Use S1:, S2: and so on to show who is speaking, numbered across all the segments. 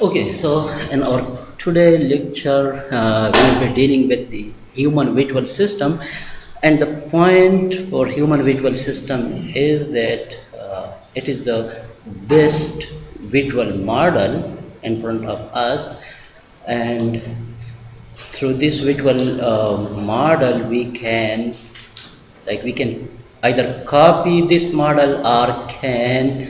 S1: Okay, so in our today lecture, we will be dealing with the human visual system, and the point for human visual system is that it is the best visual model in front of us, and through this visual model, we can either copy this model or can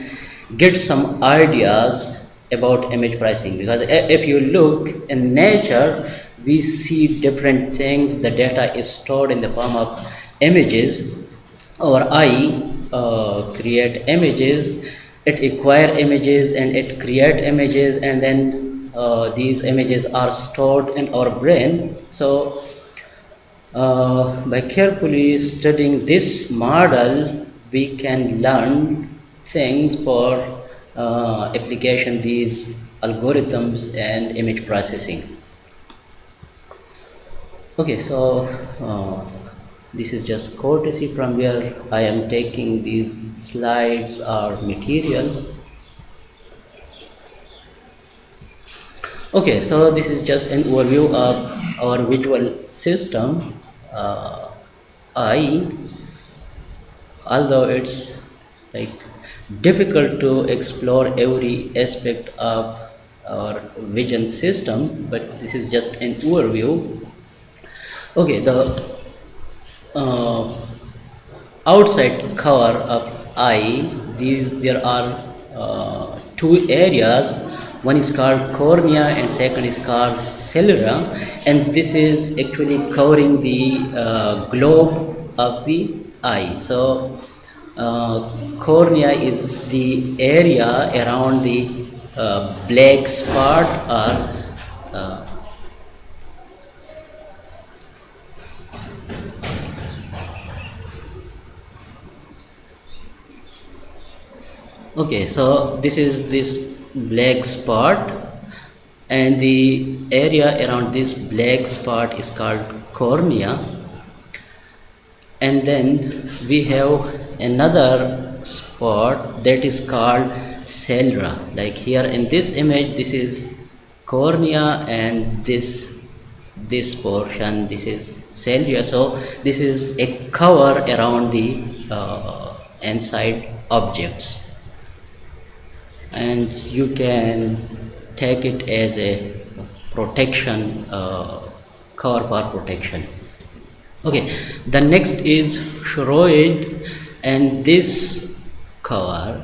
S1: get some ideas about image pricing, because if you look in nature, we see different things. The data is stored in the form of images. Our eye create images, it acquire images and it create images, and then these images are stored in our brain. So by carefully studying this model, we can learn things for application these algorithms and image processing. Okay, so this is just courtesy from where I am taking these slides or materials. Okay, so this is just an overview of our visual system. I Although it's like difficult to explore every aspect of our vision system, but this is just an overview. Okay, the uh, outside cover of eye, there are two areas. One is called cornea and second is called sclera, and this is actually covering the globe of the eye. So uh, cornea is the area around the black spot or uh, okay, so this is this black spot, and the area around this black spot is called cornea. And then we have another spot that is called sclera. Like here in this image, this is cornea, and this portion, this is sclera. So this is a cover around the inside objects, and you can take it as a protection, cover for protection. Okay, the next is choroid, and this cover,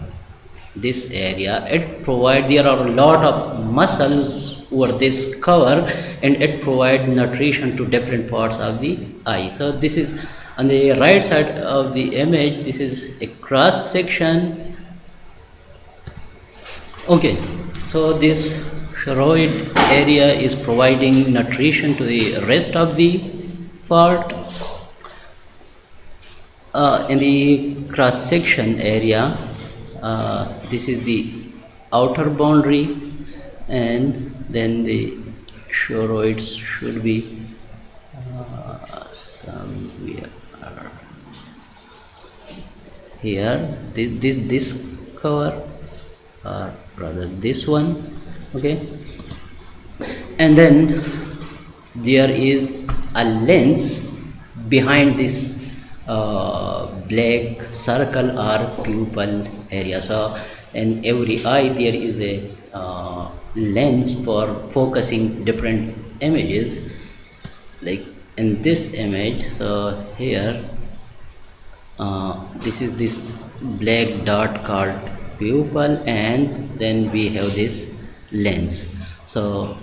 S1: this area, there are a lot of muscles over this cover, and it provide nutrition to different parts of the eye. So this is on the right side of the image, this is a cross section. Okay, so this choroid area is providing nutrition to the rest of the part. In the cross section area, this is the outer boundary, and then the choroids should be somewhere here. This cover, or rather this one. Okay, and then there is a lens behind this black circle or pupil area. So in every eye there is a lens for focusing different images. Like in this image, so here this is this black dot called pupil, and then we have this lens. So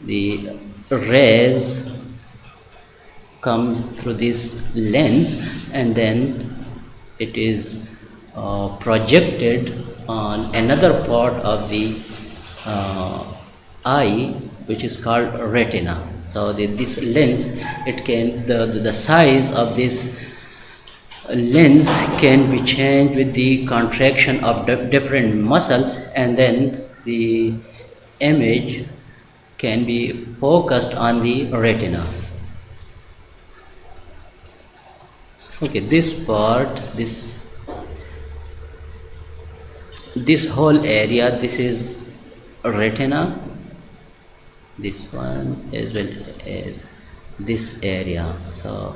S1: the rays comes through this lens, and then it is projected on another part of the eye, which is called retina. So this lens, the size of this lens can be changed with the contraction of different muscles, and then the image can be focused on the retina. Okay, this part, this whole area, this is retina, this one as well as this area. So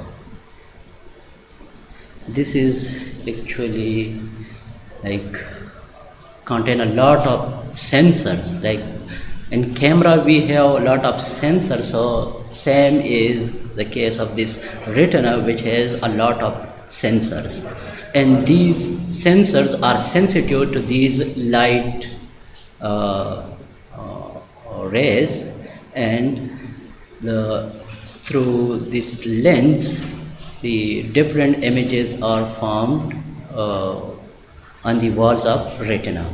S1: this is actually like contain a lot of sensors. Like in camera we have a lot of sensors, so same is the case of this retina, which has a lot of sensors, and these sensors are sensitive to these light rays, and through this lens the different images are formed on the walls of retina.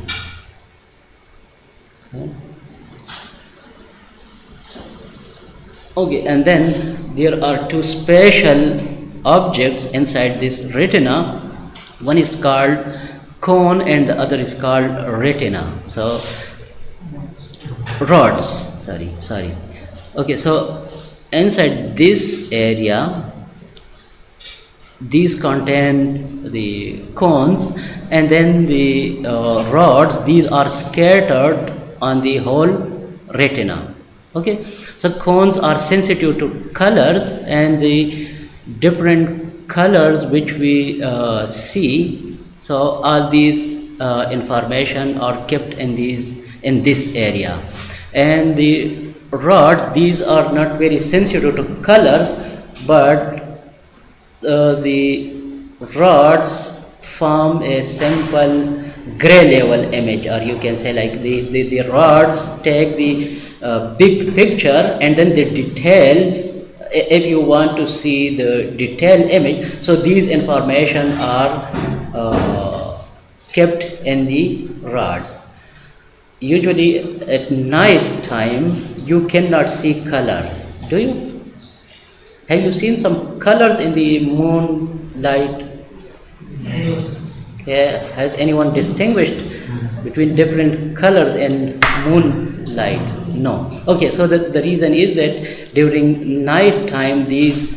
S1: Okay, and then there are two special objects inside this retina. One is called cone and the other is called retina. So rods, sorry. Okay, so inside this area, these contain the cones, and then the rods, these are scattered on the whole retina. Okay, so cones are sensitive to colors, and the different colors which we see, so all these information are kept in this area. And the rods, these are not very sensitive to colors, but the rods form a simple gray level image, or you can say like the rods take the big picture, and then the details, if you want to see the detailed image, so these information are kept in the rods. Usually at night time you cannot see color, do you? Have you seen some colors in the moonlight? Okay. Has anyone distinguished between different colors in moonlight? No. Okay, so the reason is that during night time these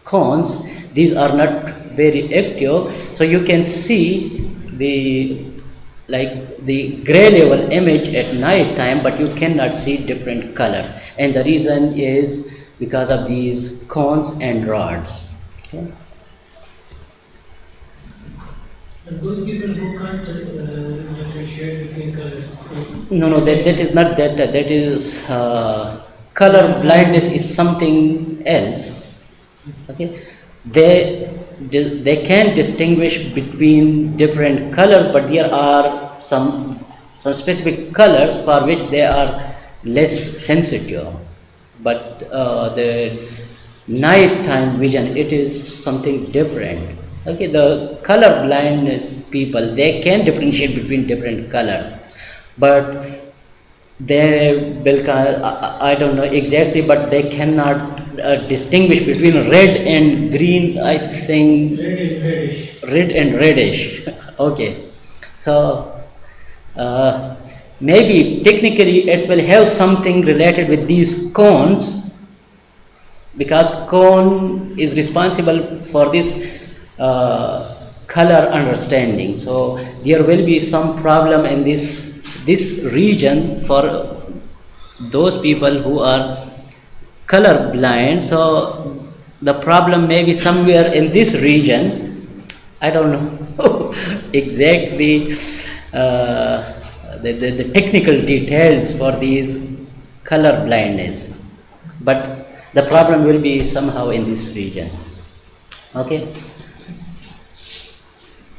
S1: cones, these are not very active, so you can see the gray level image at night time, but you cannot see different colors, and the reason is because of these cones and rods. Okay.
S2: And those people who can't differentiate between colors.
S1: No, that is not that. That is color blindness is something else. Okay, they can distinguish between different colors, but there are some specific colors for which they are less sensitive. But the nighttime vision, it is something different. Okay, the color blindness people, they can differentiate between different colors, but they will, I don't know exactly, but they cannot distinguish between red and green, I think. Red and reddish. Okay, so maybe technically it will have something related with these cones, because cone is responsible for this color understanding. So there will be some problem in this region for those people who are color blind. So the problem may be somewhere in this region. I don't know exactly the technical details for these color blindness, but the problem will be somehow in this region. Okay,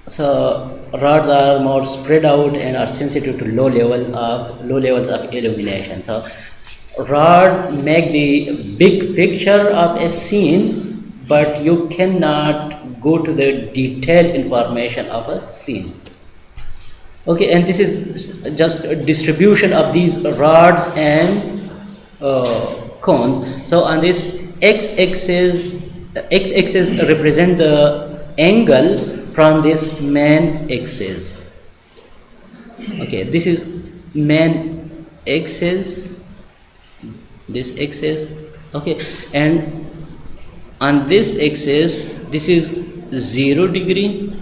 S1: so rods are more spread out and are sensitive to low levels of illumination. So rod make the big picture of a scene, but you cannot go to the detailed information of a scene. Okay, and this is just a distribution of these rods and cones. So on this x-axis represent the angle from this main axis. Okay, this is main axis, this axis. Okay, and on this axis, this is 0 degree,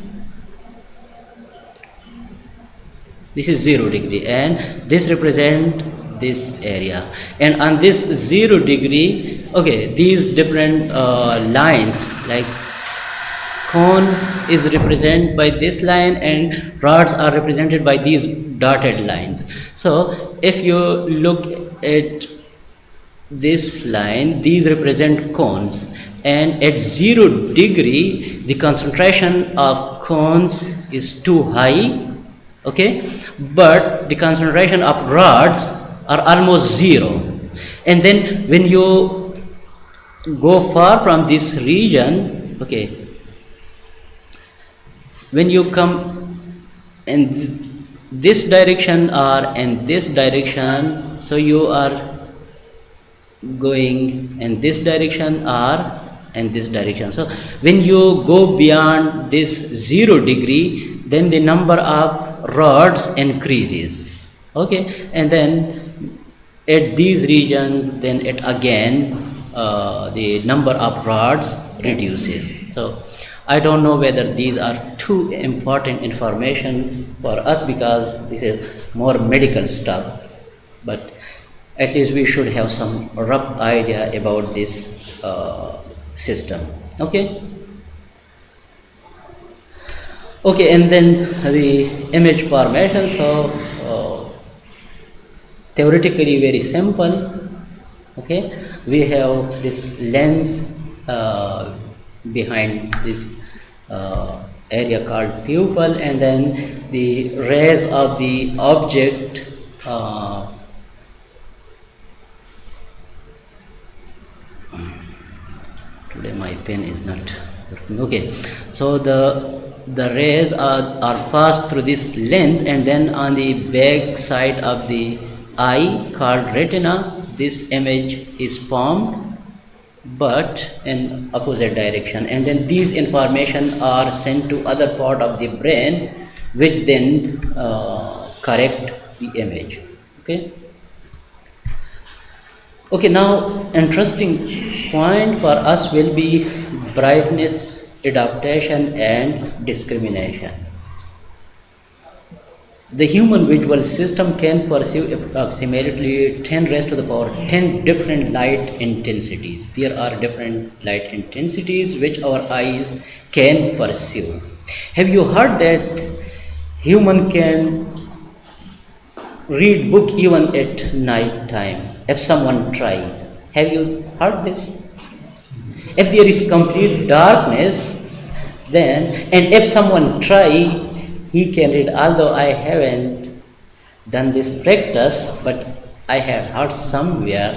S1: This is 0 degree, and this represent this area. And on this 0 degree, okay, these different lines, like cone is represented by this line and rods are represented by these dotted lines. So if you look at this line, these represent cones, and at 0 degree the concentration of cones is too high, okay, but the concentration of rods are almost 0. And then when you go far from this region, okay, when you come in this direction or in this direction, so you are going in this direction or in this direction. So when you go beyond this 0 degree, then the number of rods increases, okay, and then at these regions, then it again the number of rods reduces. So I don't know whether these are too important information for us, because this is more medical stuff, but at least we should have some rough idea about this system. Okay. Okay, and then the image formation. So theoretically very simple. Okay, we have this lens behind this area called pupil, and then the rays of the object today my pen is not working. Okay, so the rays are passed through this lens, and then on the back side of the eye called retina, this image is formed, but in opposite direction, and then these information are sent to other part of the brain, which then correct the image. Okay. Okay, now interesting point for us will be brightness adaptation and discrimination. The human visual system can perceive approximately 10 raised to the power 10 different light intensities. There are different light intensities which our eyes can perceive. Have you heard that human can read book even at night time if someone try? Have you heard this? If there is complete darkness, then, and if someone try, he can read. Although I haven't done this practice, but I have heard somewhere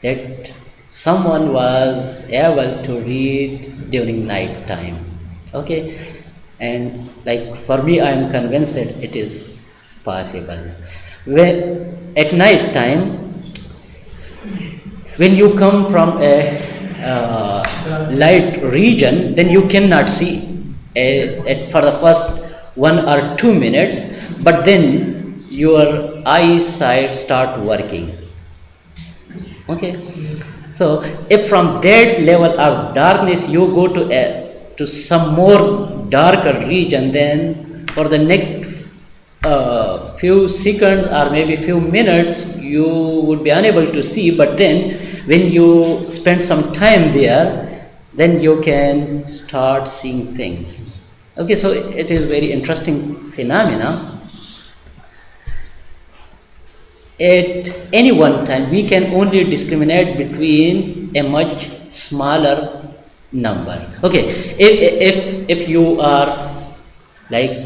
S1: that someone was able to read during night time. Okay, and like for me, I am convinced that it is possible. When at night time, when you come from a light region, then you cannot see for the first 1 or 2 minutes, but then your eyesight start working. Okay, so if from that level of darkness you go to some more darker region, then for the next few seconds or maybe few minutes you would be unable to see, but then when you spend some time there, then you can start seeing things. Okay, so it is very interesting phenomena. At any one time, we can only discriminate between a much smaller number. Okay, if you are like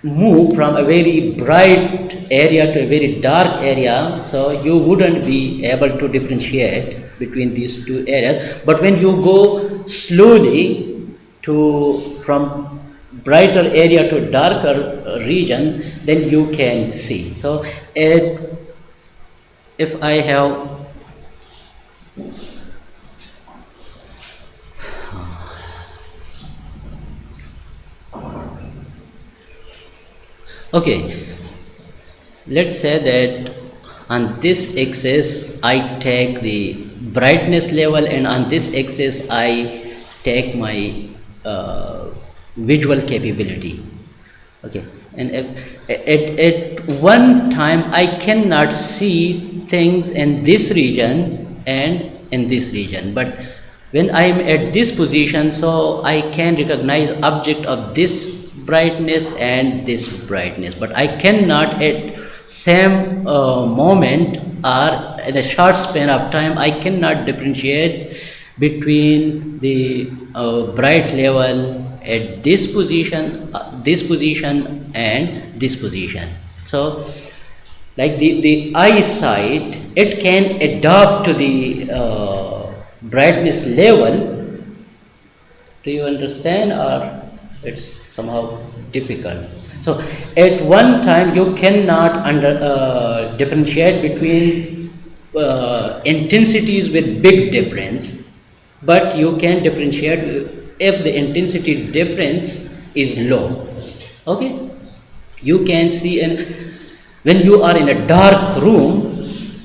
S1: move from a very bright area to a very dark area, so you wouldn't be able to differentiate between these two areas. But when you go slowly from brighter area to darker region, then you can see. So if I have okay, let's say that on this axis I take the brightness level, and on this axis I take my visual capability. Okay, and At one time I cannot see things in this region and in this region, but when I am at this position, so I can recognize object of this brightness and this brightness, but I cannot at same moment or in a short span of time I cannot differentiate between the bright level at this position and this position. So like the eyesight, it can adapt to the brightness level. Do you understand, or it's somehow difficult? So at one time you cannot differentiate between intensities with big difference, but you can differentiate if the intensity difference is low. Okay, you can see when you are in a dark room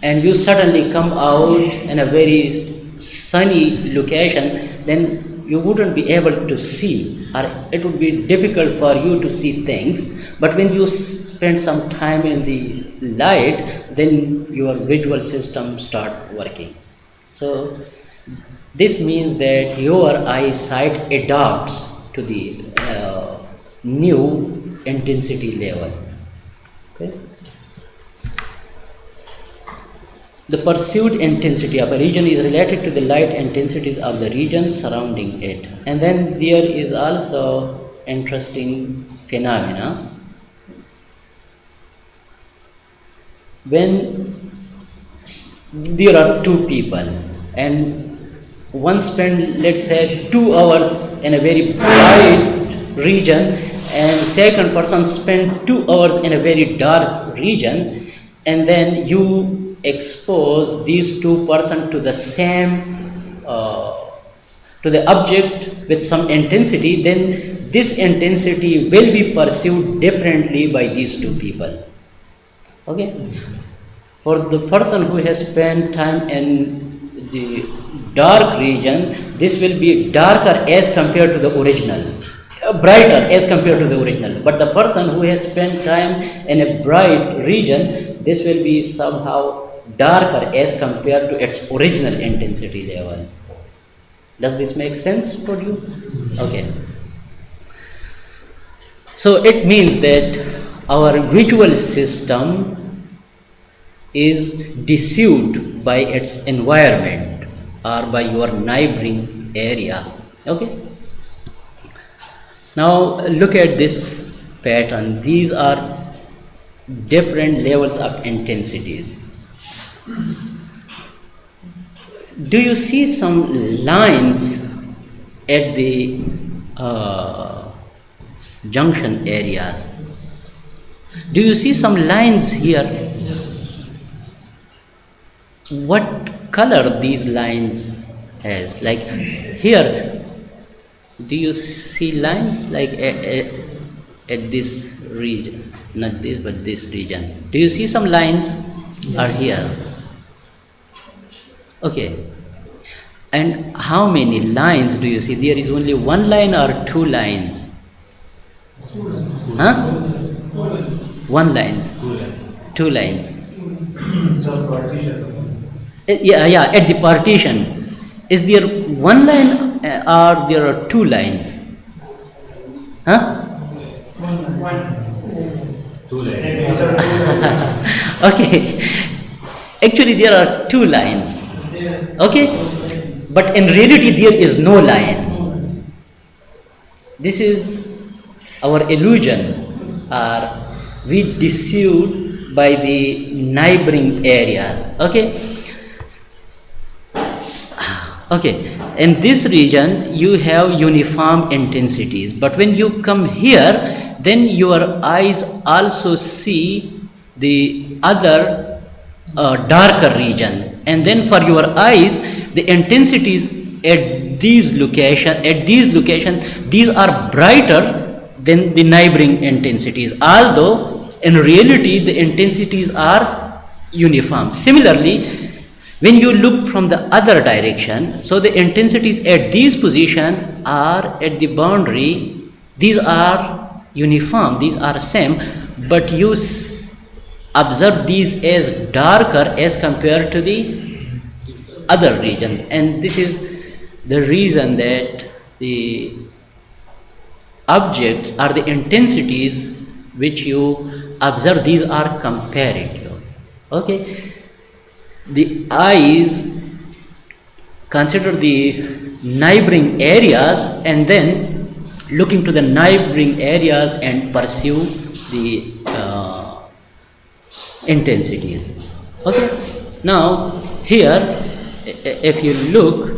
S1: and you suddenly come out in a very sunny location, then you wouldn't be able to see, or it would be difficult for you to see things. But when you spend some time in the light, then your visual system start working. So this means that your eyesight adapts to the new intensity level. Okay. The perceived intensity of a region is related to the light intensities of the region surrounding it. And then there is also interesting phenomena. When there are two people and one spend, let's say, 2 hours in a very bright region, and second person spend 2 hours in a very dark region, and then you expose these two persons to the same to the object with some intensity, then this intensity will be perceived differently by these two people. Okay, for the person who has spent time in the dark region, this will be darker as compared to the original, brighter as compared to the original. But the person who has spent time in a bright region, this will be somehow darker as compared to its original intensity level. Does this make sense for you? Okay. So it means that our visual system is deceived by its environment or by your neighboring area. Okay. Now look at this pattern. These are different levels of intensities. Do you see some lines at the junction areas? Do you see some lines here? What color these lines has? Like here, do you see lines like at this region? Not this, but this region. Do you see some lines? Are here? Okay. And how many lines do you see? There is only one line or two lines? Huh? One line. Two lines. Yeah, at the partition. Is there one line or there are two lines? Huh?
S3: Two lines.
S1: Okay. Actually, there are two lines. Okay? But in reality, there is no line. This is our illusion. We deceived by the neighboring areas. Okay? Okay, in this region you have uniform intensities, but when you come here, then your eyes also see the other darker region, and then for your eyes the intensities at these locations these are brighter than the neighboring intensities, although in reality the intensities are uniform. Similarly, when you look from the other direction, so the intensities at these positions are at the boundary, these are uniform, these are same, but you observe these as darker as compared to the other region, and this is the reason that the objects or the intensities which you observe, these are comparative. Okay, the eyes consider the neighboring areas and then looking to the neighboring areas and pursue the intensities. Okay, now here if you look,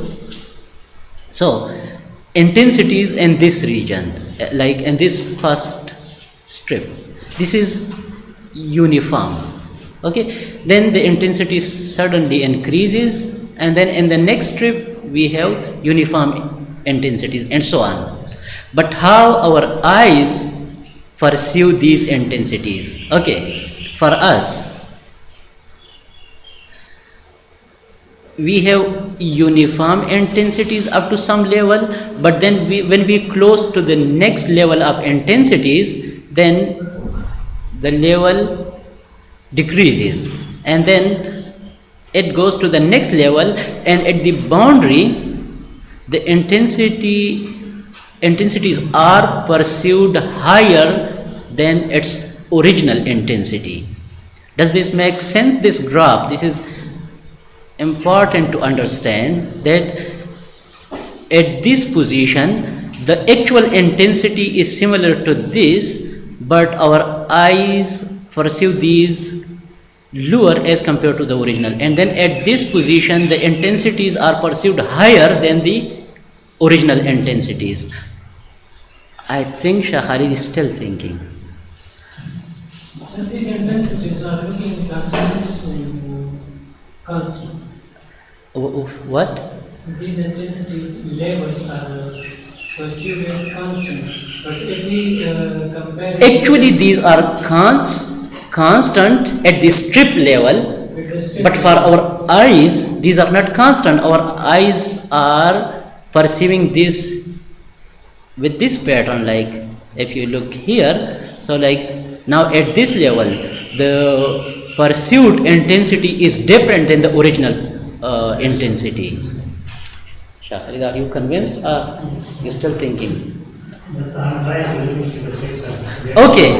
S1: so intensities in this region, like in this first strip, this is uniform. Okay, then the intensity suddenly increases, and then in the next strip we have uniform intensities, and so on. But how our eyes pursue these intensities? Okay, for us, we have uniform intensities up to some level, but then when we close to the next level of intensities, then the level decreases, and then it goes to the next level, and at the boundary the intensities are pursued higher than its original intensity. Does this make sense? This graph, this is important to understand, that at this position the actual intensity is similar to this, but our eyes pursue these lower as compared to the original, and then at this position the intensities are pursued higher than the original intensities. I think Shah Khalid is still thinking.
S2: And these intensities are looking continuous and constant.
S1: What?
S2: These intensities labeled are pursued as constant, but if we compare
S1: Actually, these are constant at the strip level, but for our eyes, these are not constant. Our eyes are perceiving this with this pattern. Like if you look here, so like now at this level, the pursued intensity is different than the original intensity. Shahid, are you convinced or you still thinking?
S3: Yes, I'm trying to look into the picture.
S1: Okay.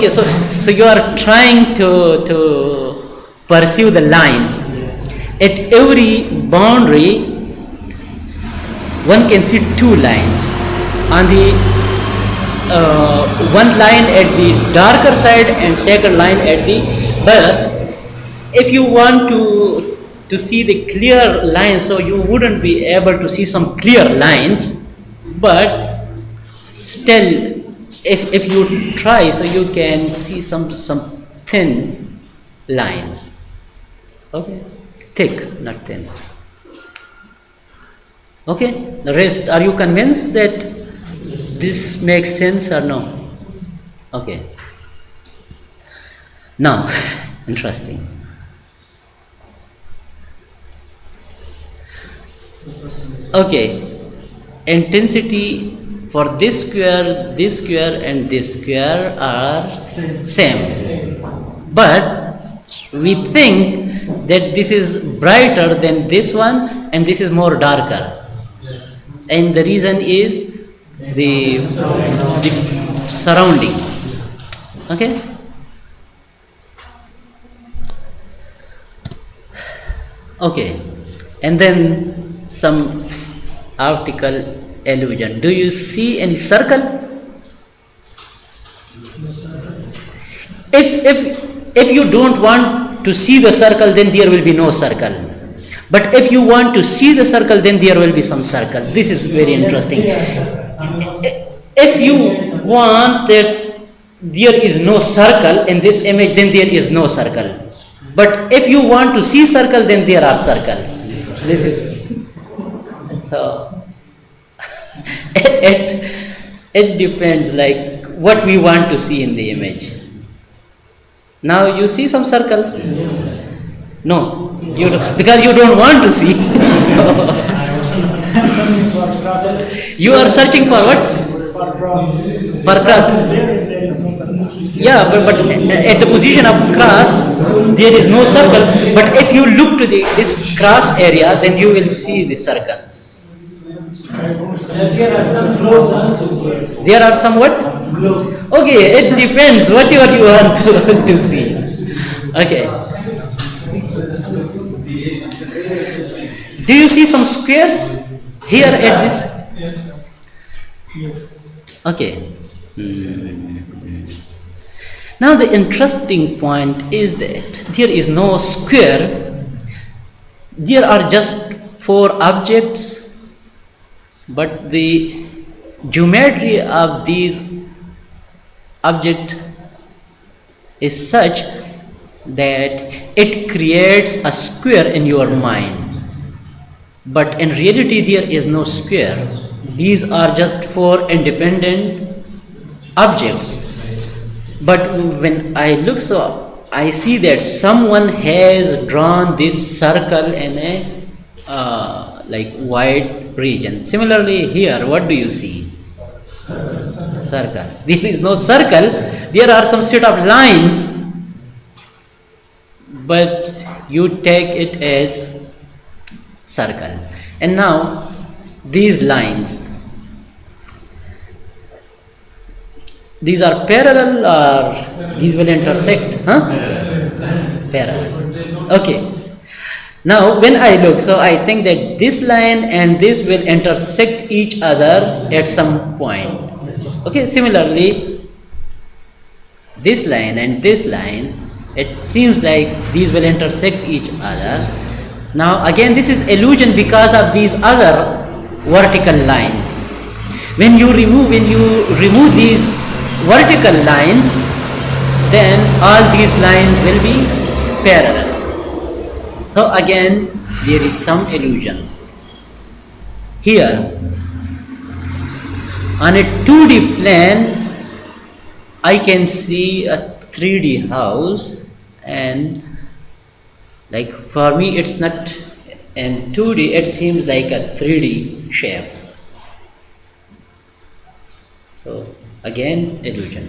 S1: So you are trying to pursue the lines. At every boundary, one can see two lines. On the one line at the darker side and second line at the. But if you want to see the clear lines, so you wouldn't be able to see some clear lines, but still if you try, so you can see some thin lines. Okay, thick, not thin. Okay, the rest, are you convinced that this makes sense or no? Okay, now interesting. Okay, intensity for this square and this square are same, but we think that this is brighter than this one and this is more darker, and the reason is the surrounding. Okay, okay, and then some optical illusion. Do you see any circle? If you don't want to see the circle, then there will be no circle. But if you want to see the circle, then there will be some circle. This is very interesting. If you want that there is no circle in this image, then there is no circle. But if you want to see circle, then there are circles. This is so. It depends, like what we want to see in the image. Now you see some circles? No, you don't, because you don't want to see. You are searching for what?
S3: For cross.
S1: For cross. Yeah, but at the position of cross, there is no circle. But if you look to this cross area, then you will see the circles.
S2: There are some globes also here.
S1: There are some what?
S2: Globes.
S1: Okay, it depends whatever you want to see. Okay. Do you see some square here at this?
S2: Yes. Yes.
S1: Okay. Now the interesting point is that there is no square. There are just four objects, but the geometry of these objects is such that it creates a square in your mind. But in reality, there is no square. These are just four independent objects. But when I look, so I see that someone has drawn this circle in a like wide region. Similarly, here, what do you see? Circles. There is no circle. There are some set of lines, but you take it as circle. And now these lines, these are parallel or these will intersect? Parallel. Okay. Now when I look, so I think that this line and this will intersect each other at some point. Okay, similarly this line and this line, it seems like these will intersect each other. Now again, this is illusion because of these other vertical lines. When you remove these vertical lines, then all these lines will be parallel. So again, there is some illusion. Here, on a 2D plane, I can see a 3D house, and like for me it's not in 2D, it seems like a 3D shape. So again, illusion.